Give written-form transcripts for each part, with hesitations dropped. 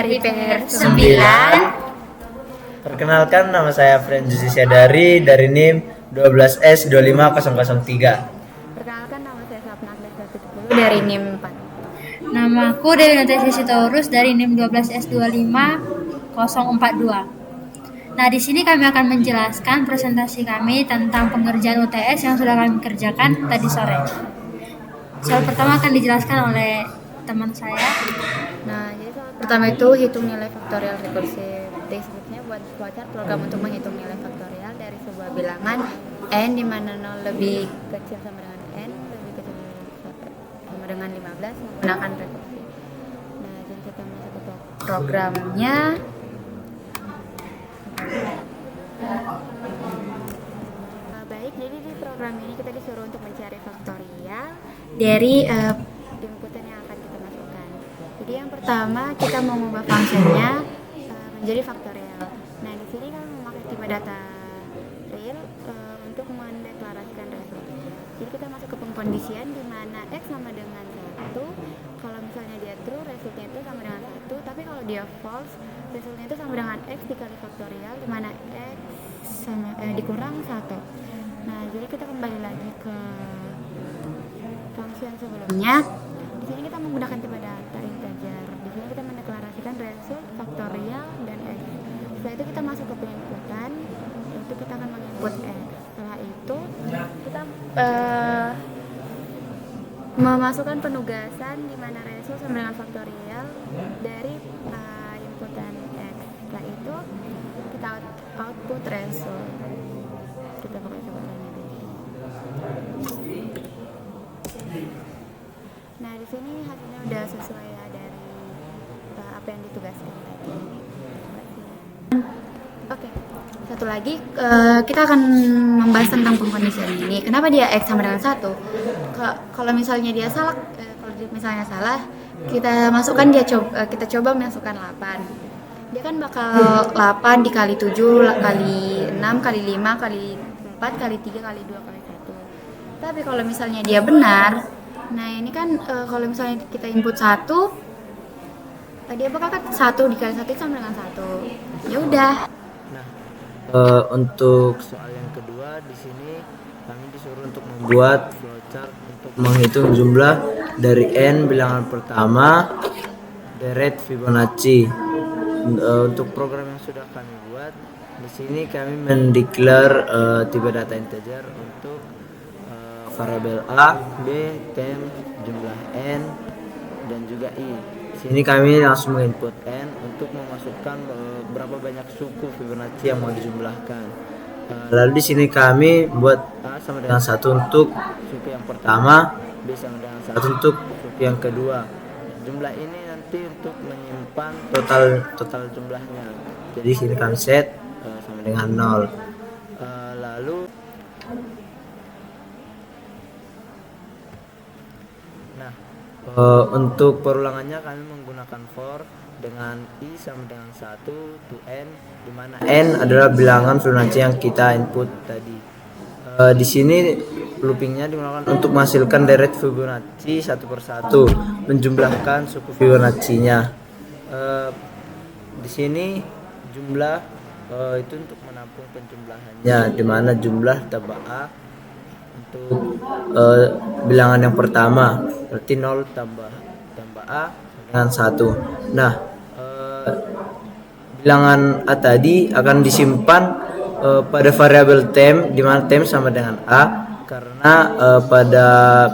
dari PR 9. Perkenalkan, nama saya Francis Syadari dari NIM 12S25003. Perkenalkan, nama saya Sapna Agnes 110 dari NIM 4. Namaku Dewi Natasha Sitorus dari NIM 12S25042. Nah, di sini kami akan menjelaskan presentasi kami tentang pengerjaan UTS yang sudah kami kerjakan tadi sore. Soal pertama akan dijelaskan oleh teman saya. Nah, jadi soal pertama itu hitung nilai faktorial rekursif. Deskripsinya buat belajar program untuk menghitung nilai faktorial dari sebuah bilangan n di mana 0 lebih kecil sama dengan n, lebih kecil sama dengan 15 menggunakan rekursi. Nah, jadi kita masuk ke programnya. Baik, jadi di program ini kita disuruh untuk mencari faktorial dari inputan yang akan kita masukkan. Jadi yang pertama kita mau mengubah fungsinya menjadi faktorial. Nah, di sini kami memakai tipe data real untuk mendeklarasikan result. Jadi kita masuk ke pengkondisian di mana x sama dengan 1. Kalau misalnya dia true, resultnya itu sama dengan 1. Tapi kalau dia false, resultnya itu sama dengan x dikali faktorial di mana x sama dikurang 1. Nah, jadi kita kembali lagi ke fungsi yang sebelumnya. Di sini kita menggunakan tipe data integer. Di sini kita mendeklarasikan result, faktorial, dan x. Setelah itu kita masuk ke penginputan, yaitu kita akan menginput x. Setelah itu kita memasukkan penugasan di mana result sama dengan faktorial dari inputan x. Setelah itu kita output result. Kita pakai coba lagi. Nah, di sini hasilnya udah sesuai ya dari apa yang ditugaskan tadi. Oke, satu lagi kita akan membahas tentang pengkondisian ini. Kenapa dia x sama dengan 1? Kalau misalnya dia salah, kalau misalnya salah, kita masukkan kita coba masukkan 8. Dia kan bakal 8 dikali 7 kali 6 kali 5 kali 4 kali 3 kali 2 kali 1. Tapi kalau misalnya dia benar, nah ini kan kalau misalnya kita input 1, dia bakal kan 1 dikali 1 sama dengan 1. Ya udah. Nah, untuk soal yang kedua, di sini kami disuruh untuk membuat flowchart untuk menghitung jumlah dari n bilangan pertama deret Fibonacci. Untuk program yang sudah kami buat, di sini kami mendeklar tipe data integer untuk variabel a, b, tem, jumlah n, dan juga i. Di sini kami langsung menginput n untuk memasukkan berapa banyak suku Fibonacci yang mau dijumlahkan. Lalu di sini kami buat a sama dengan 1 untuk suku yang pertama, b sama dengan 1 untuk suku yang kedua. Jumlah ini nanti untuk menyimpan total jumlahnya. Jadi sini kami set sama dengan 0. Lalu untuk perulangannya kami menggunakan for dengan i sama dengan 1 to n, di mana n adalah bilangan Fibonacci yang kita input tadi. Di sini loopingnya digunakan untuk menghasilkan deret Fibonacci satu persatu, menjumlahkan suku Fibonacci-nya. Di sini jumlah itu untuk menampung penjumlahannya, di mana jumlah tambah a untuk bilangan yang pertama, berarti 0 tambah a dengan 1. Nah, bilangan a tadi akan disimpan pada variabel tem, di mana tem sama dengan a, karena pada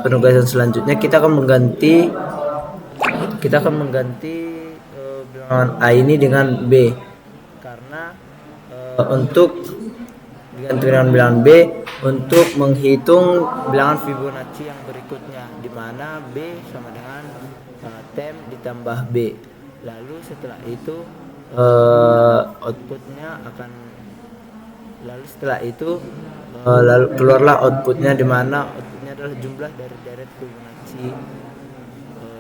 penugasan selanjutnya kita akan mengganti bilangan a ini dengan b, karena untuk diganti dengan bilangan b untuk menghitung bilangan Fibonacci yang berikutnya, di mana b sama dengan tem ditambah b. Lalu setelah itu lalu keluarlah outputnya, di mana outputnya adalah jumlah dari deret Fibonacci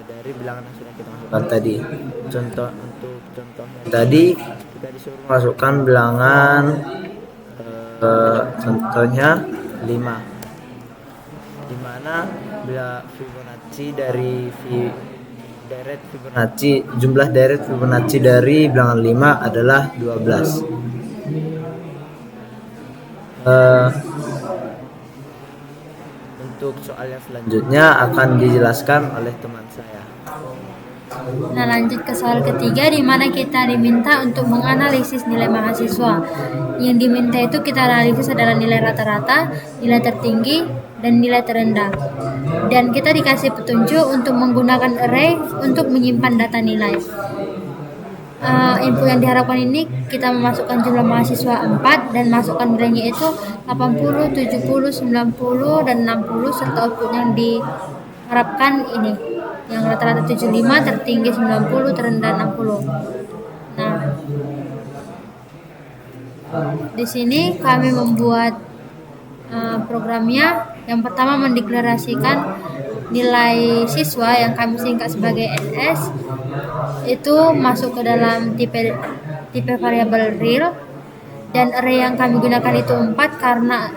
dari bilangan yang sudah kita masukkan tadi. Untuk contohnya tadi kita disuruh masukkan bilangan contohnya 5, di mana bila Fibonacci dari jumlah deret Fibonacci dari bilangan 5 adalah 12. Untuk soal yang selanjutnya akan dijelaskan oleh teman saya. Nah, lanjut ke soal ketiga, di mana kita diminta untuk menganalisis nilai mahasiswa. Yang diminta itu kita analisis adalah nilai rata-rata, nilai tertinggi, dan nilai terendah. Dan kita dikasih petunjuk untuk menggunakan array untuk menyimpan data nilai. Info yang diharapkan ini kita memasukkan jumlah mahasiswa 4 dan masukkan nilainya itu 80, 70, 90, dan 60 serta output yang diharapkan ini. Yang rata-rata 75, tertinggi 90, terendah 60. Nah, di sini kami membuat programnya. Yang pertama mendeklarasikan nilai siswa yang kami singkat sebagai NS itu masuk ke dalam tipe variabel real, dan array yang kami gunakan itu 4 karena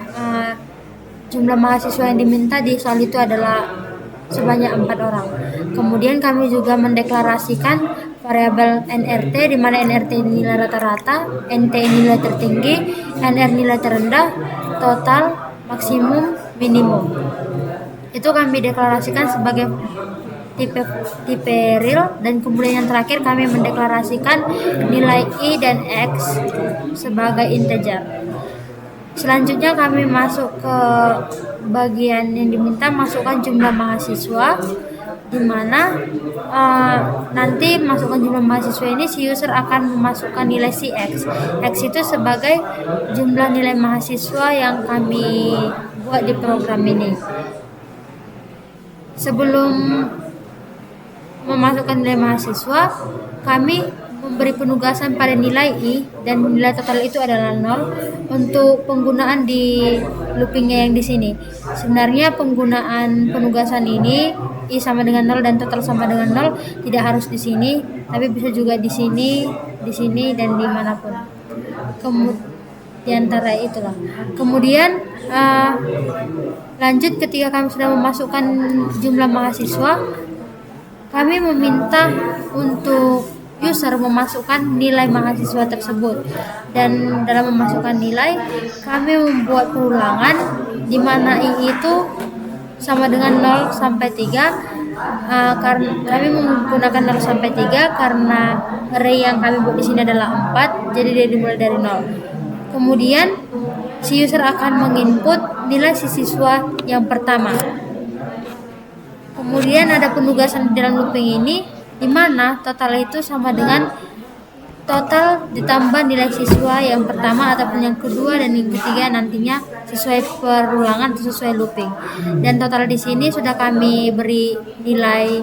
jumlah mahasiswa yang diminta di soal itu adalah sebanyak 4 orang. Kemudian kami juga mendeklarasikan variabel NRT, di mana NRT nilai rata-rata, NT nilai tertinggi, NR nilai terendah, total, maksimum, minimum. Itu kami deklarasikan sebagai tipe real, dan kemudian yang terakhir kami mendeklarasikan nilai I dan X sebagai integer. Selanjutnya kami masuk ke bagian yang diminta, masukkan jumlah mahasiswa, di mana nanti masukkan jumlah mahasiswa ini si user akan memasukkan nilai si X. X itu sebagai jumlah nilai mahasiswa yang kami buat di program ini. Sebelum memasukkan nilai mahasiswa, kami memberi penugasan pada nilai I, dan nilai total itu adalah 0 untuk penggunaan di loopingnya yang di sini. Sebenarnya penggunaan penugasan ini I sama dengan 0 dan total sama dengan 0 tidak harus di sini, tapi bisa juga di sini, dan dimanapun. Di antara itulah. Kemudian lanjut, ketika kami sudah memasukkan jumlah mahasiswa, kami meminta untuk user memasukkan nilai mahasiswa tersebut, dan dalam memasukkan nilai kami membuat perulangan di mana I itu sama dengan 0 sampai 3. Karena kami menggunakan 0 sampai 3 karena array yang kami buat di sini adalah 4, jadi dia dimulai dari 0. Kemudian si user akan menginput nilai si siswa yang pertama. Kemudian ada penugasan di dalam looping ini, di mana total itu sama dengan total ditambah nilai siswa yang pertama ataupun yang kedua dan yang ketiga nantinya sesuai perulangan atau sesuai looping. Dan total di sini sudah kami beri nilai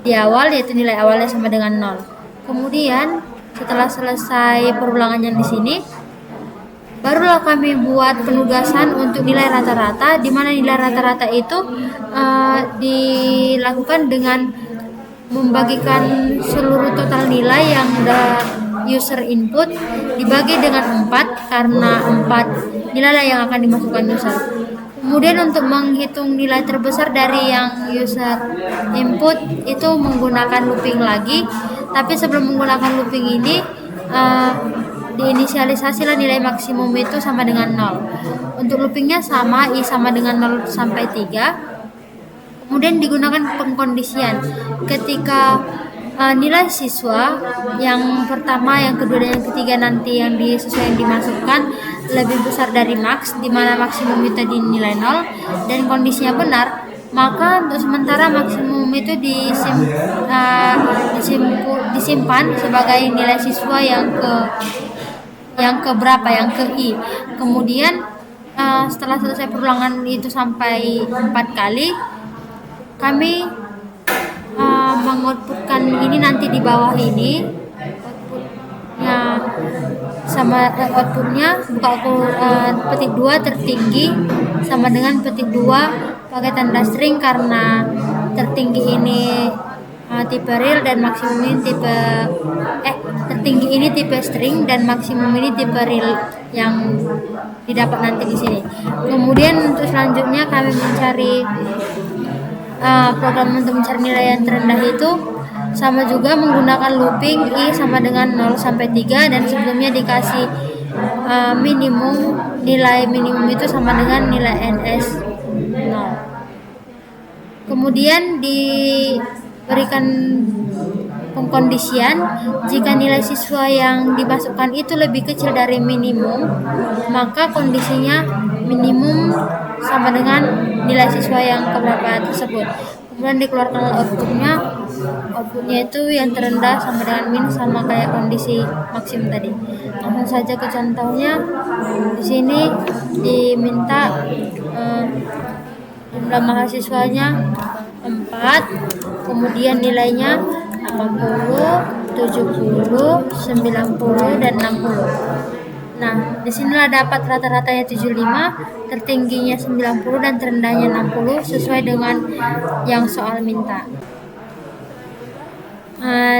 di awal, yaitu nilai awalnya sama dengan 0. Kemudian setelah selesai perulangan yang di sini, barulah kami buat penugasan untuk nilai rata-rata, di mana nilai rata-rata itu dilakukan dengan membagikan seluruh total nilai yang user input dibagi dengan 4, karena 4 nilai yang akan dimasukkan user. Kemudian untuk menghitung nilai terbesar dari yang user input itu menggunakan looping lagi, tapi sebelum menggunakan looping ini diinisialisasilah nilai maksimum itu sama dengan 0. Untuk loopingnya sama, I sama dengan 0 sampai 3. Kemudian digunakan pengkondisian ketika nilai siswa yang pertama, yang kedua, dan yang ketiga nanti yang sesuai yang dimasukkan lebih besar dari max, di mana maksimum itu dinilai 0 dan kondisinya benar, maka untuk sementara maksimum itu disimpan sebagai nilai siswa yang ke berapa, yang ke I. Kemudian setelah selesai perulangan itu sampai 4 kali, kami mengoutputkan ini nanti di bawah ini, outputnya sama outputnya petik 2 tertinggi sama dengan petik 2 pakai tanda string, karena tertinggi ini tipe real dan maksimum ini tertinggi ini tipe string dan maksimum ini tipe real yang didapat nanti di sini. Kemudian untuk selanjutnya kami mencari program untuk mencari nilai yang terendah itu sama juga menggunakan looping I sama dengan 0 sampai 3, dan sebelumnya dikasih nilai minimum itu sama dengan nilai NS 0. Kemudian diberikan pengkondisian, jika nilai siswa yang dimasukkan itu lebih kecil dari minimum, maka kondisinya minimum sama dengan nilai siswa yang keberapa tersebut. Kemudian dikeluarkan outputnya itu yang terendah sama dengan min, sama kayak kondisi maksimum tadi. Langsung saja ke contohnya. Di sini diminta jumlah mahasiswanya 4, kemudian nilainya 80, 70, 90, dan 60. Nah, disinilah dapat rata-ratanya 75, tertingginya 90, dan terendahnya 60 sesuai dengan yang soal minta.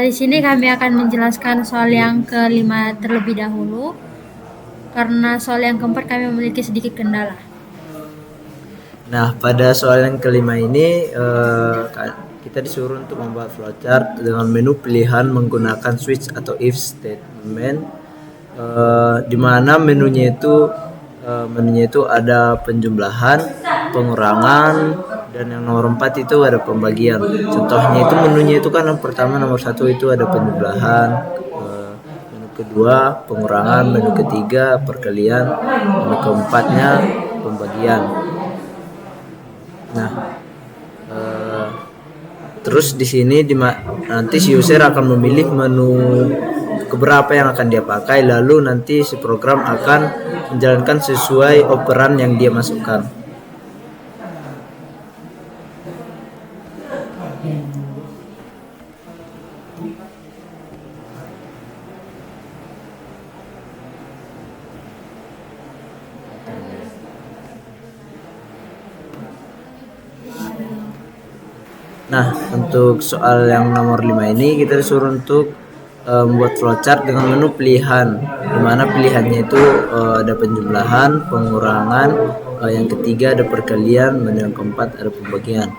Di sini kami akan menjelaskan soal yang kelima terlebih dahulu, karena soal yang keempat kami memiliki sedikit kendala. Nah, pada soal yang kelima ini kita disuruh untuk membuat flowchart dengan menu pilihan menggunakan switch atau if statement, di mana menunya itu ada penjumlahan, pengurangan, dan yang nomor 4 itu ada pembagian. Contohnya itu menunya itu kan yang pertama nomor 1 itu ada penjumlahan, menu kedua pengurangan, menu ketiga perkalian, menu keempatnya pembagian. Nah, terus di sini nanti si user akan memilih menu keberapa yang akan dia pakai, lalu nanti si program akan menjalankan sesuai operan yang dia masukkan. Nah, untuk soal yang nomor 5 ini kita disuruh untuk membuat flowchart dengan menu pilihan, di mana pilihannya itu ada penjumlahan, pengurangan, yang ketiga ada perkalian, menu yang keempat ada pembagian.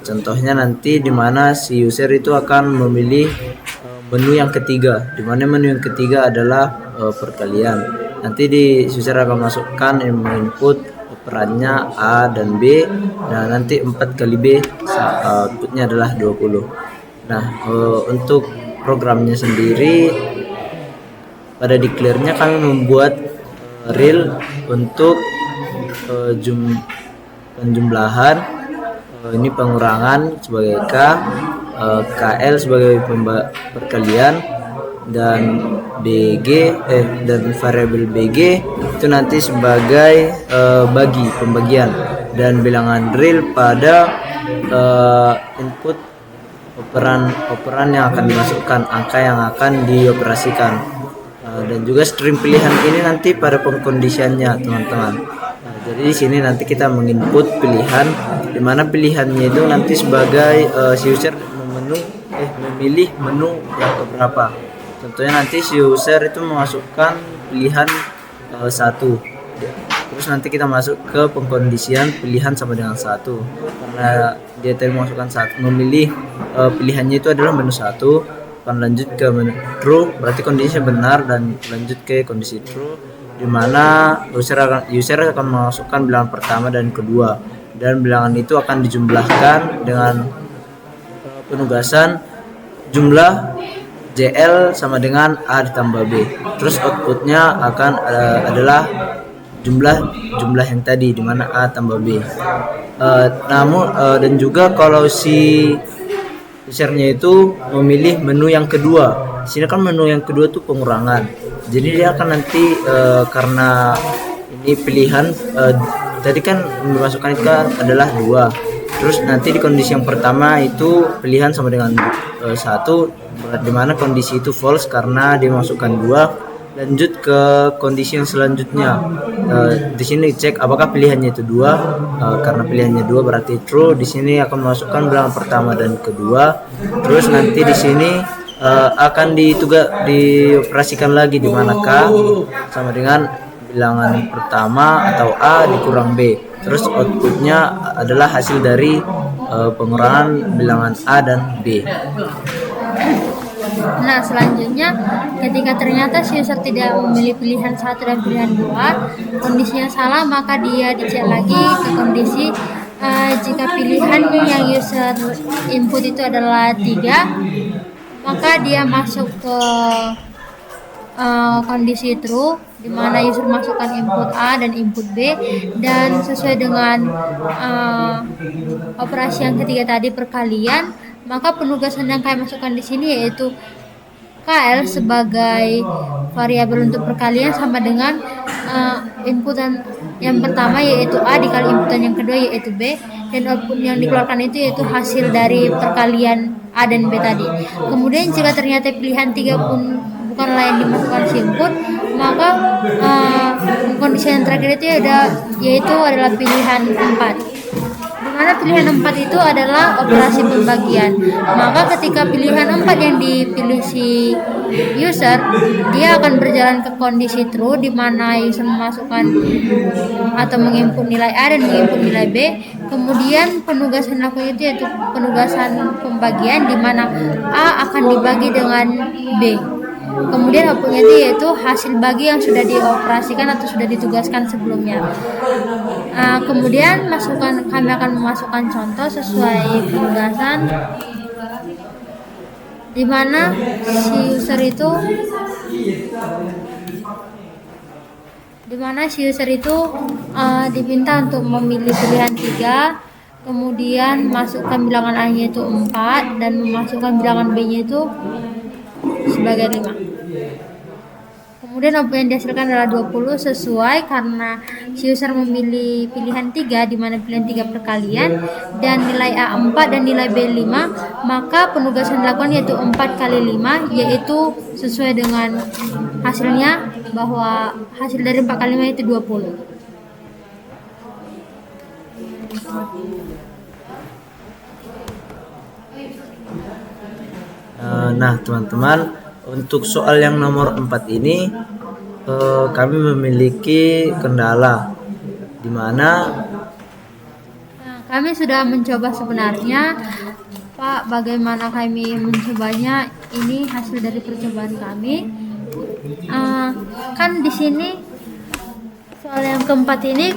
Contohnya nanti di mana si user itu akan memilih menu yang ketiga, di mana menu yang ketiga adalah perkalian. Nanti user akan masukkan input perannya A dan B. Nah, nanti 4 kali B outputnya adalah 20. Nah, untuk programnya sendiri pada declare-nya kami membuat real untuk penjumlahan, ini pengurangan sebagai K, KL sebagai perkalian, dan dan variabel BG itu nanti sebagai pembagian, dan bilangan real pada input operan yang akan dimasukkan, angka yang akan dioperasikan, dan juga string pilihan ini nanti pada pengkondisiannya teman-teman. Jadi di sini nanti kita menginput pilihan, di mana pilihannya itu nanti sebagai si user memilih menu yang keberapa. Contohnya nanti si user itu memasukkan pilihan 1, terus nanti kita masuk ke pengkondisian pilihan sama dengan 1, karena dia tadi memasukkan memilih pilihannya itu adalah menu 1, akan lanjut ke menu true, berarti kondisinya benar, dan lanjut ke kondisi true, di mana user akan memasukkan bilangan pertama dan kedua, dan bilangan itu akan dijumlahkan dengan penugasan jumlah JL sama dengan A ditambah B. Terus outputnya akan adalah jumlah yang tadi, di mana A tambah B. Dan juga kalau si usernya itu memilih menu yang kedua, di sini kan menu yang kedua tuh pengurangan. Jadi dia akan nanti karena ini pilihan tadi kan memasukkan itu kan adalah 2. Terus nanti di kondisi yang pertama itu pilihan sama dengan 1, di mana kondisi itu false karena dia masukkan 2. Lanjut ke kondisi yang selanjutnya. Di sini cek apakah pilihannya itu 2. Karena pilihannya 2 berarti true. Di sini akan memasukkan bilangan pertama dan kedua. Terus nanti di sini akan dioperasikan lagi, di mana K sama dengan bilangan pertama atau A dikurang B. Terus outputnya adalah hasil dari pengurangan bilangan A dan B. Nah, selanjutnya ketika ternyata si user tidak memilih pilihan 1 dan pilihan 2, kondisinya salah, maka dia dicek lagi ke kondisi jika pilihan yang user input itu adalah 3, maka dia masuk ke kondisi true, di mana user masukkan input A dan input B, dan sesuai dengan operasi yang ketiga tadi perkalian, maka penugasan yang kami masukkan di sini yaitu KL sebagai variabel untuk perkalian sama dengan inputan yang pertama yaitu A dikali inputan yang kedua yaitu B, dan output yang dikeluarkan itu yaitu hasil dari perkalian A dan B tadi. Kemudian jika ternyata pilihan 3 pun bukanlah yang dimasukkan si input, maka kondisi yang terakhir itu yaitu adalah pilihan 4, di mana pilihan 4 itu adalah operasi pembagian. Maka ketika pilihan 4 yang dipilih si user, dia akan berjalan ke kondisi true, di mana user memasukkan atau menginput nilai A dan menginput nilai B. Kemudian penugasan lakukan itu yaitu penugasan pembagian, di mana A akan dibagi dengan B. Kemudian outputnya itu yaitu hasil bagi yang sudah dioperasikan atau sudah ditugaskan sebelumnya. Kemudian kami akan memasukkan contoh sesuai penugasan, di mana si user itu diminta untuk memilih pilihan 3, kemudian masukkan bilangan A-nya itu 4 dan memasukkan bilangan B-nya itu sebagai 5. Kemudian output yang dihasilkan adalah 20 sesuai karena si user memilih pilihan 3, di mana pilihan 3 perkalian dan nilai A 4 dan nilai B 5, maka penugasan dilakukan yaitu 4 kali 5, yaitu sesuai dengan hasilnya, bahwa hasil dari 4 kali 5 itu 20. Nah teman-teman, untuk soal yang nomor 4 ini kami memiliki kendala, di mana kami sudah mencoba sebenarnya, Pak. Bagaimana kami mencobanya? Ini hasil dari percobaan kami. Kan di sini soal yang keempat ini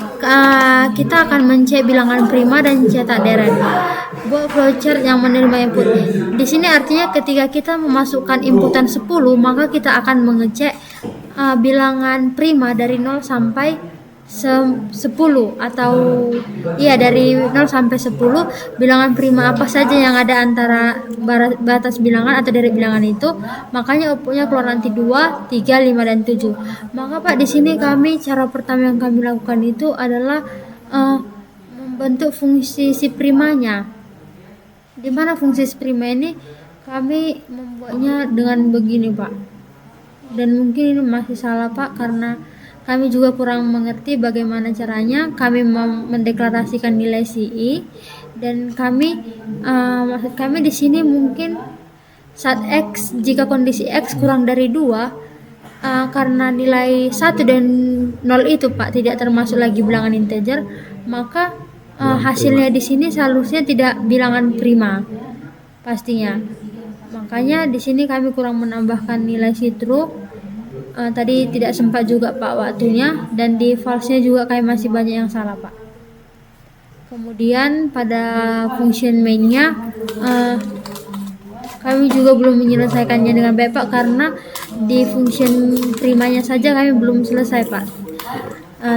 kita akan mencek bilangan prima dan cetak deret. Buat flowchart yang menerima input. Di sini artinya ketika kita memasukkan inputan 10, maka kita akan mengecek bilangan prima dari 0 sampai 10, atau dari 0 sampai 10 bilangan prima apa saja yang ada antara batas bilangan atau dari bilangan itu. Makanya outputnya keluar nanti 2, 3, 5 dan 7. Maka Pak, di sini cara pertama yang kami lakukan itu adalah membentuk fungsi si primanya, di mana fungsi si prima ini kami membuatnya dengan begini, Pak. Dan mungkin ini masih salah, Pak, karena kami juga kurang mengerti bagaimana caranya kami mendeklarasikan nilai CI, dan maksud kami di sini mungkin saat X, jika kondisi X kurang dari 2, karena nilai 1 dan 0 itu, Pak, tidak termasuk lagi bilangan integer, maka hasilnya di sini seharusnya tidak bilangan prima pastinya. Makanya di sini kami kurang menambahkan nilai si true. Tadi tidak sempat juga, Pak, waktunya, dan di false-nya juga kami masih banyak yang salah, Pak. Kemudian pada function main-nya kami juga belum menyelesaikannya dengan baik, Pak, karena di function primanya saja kami belum selesai, Pak.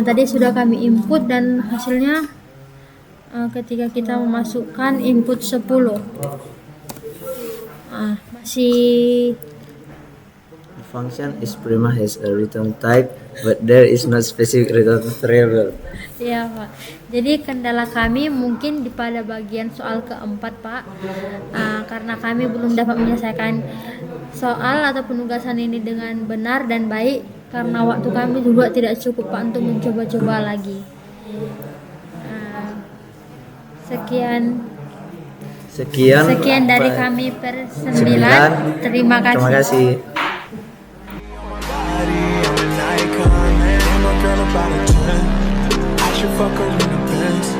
Tadi sudah kami input dan hasilnya ketika kita memasukkan input 10 masih function is prima has a return type but there is no specific return variable. Ya, Pak. Jadi kendala kami mungkin pada bagian soal keempat, Pak, karena kami belum dapat menyelesaikan soal atau penugasan ini dengan benar dan baik, karena waktu kami juga tidak cukup, Pak, untuk mencoba-coba lagi. Sekian dari kami per 9. Terima kasih. Fuck her in the Benz.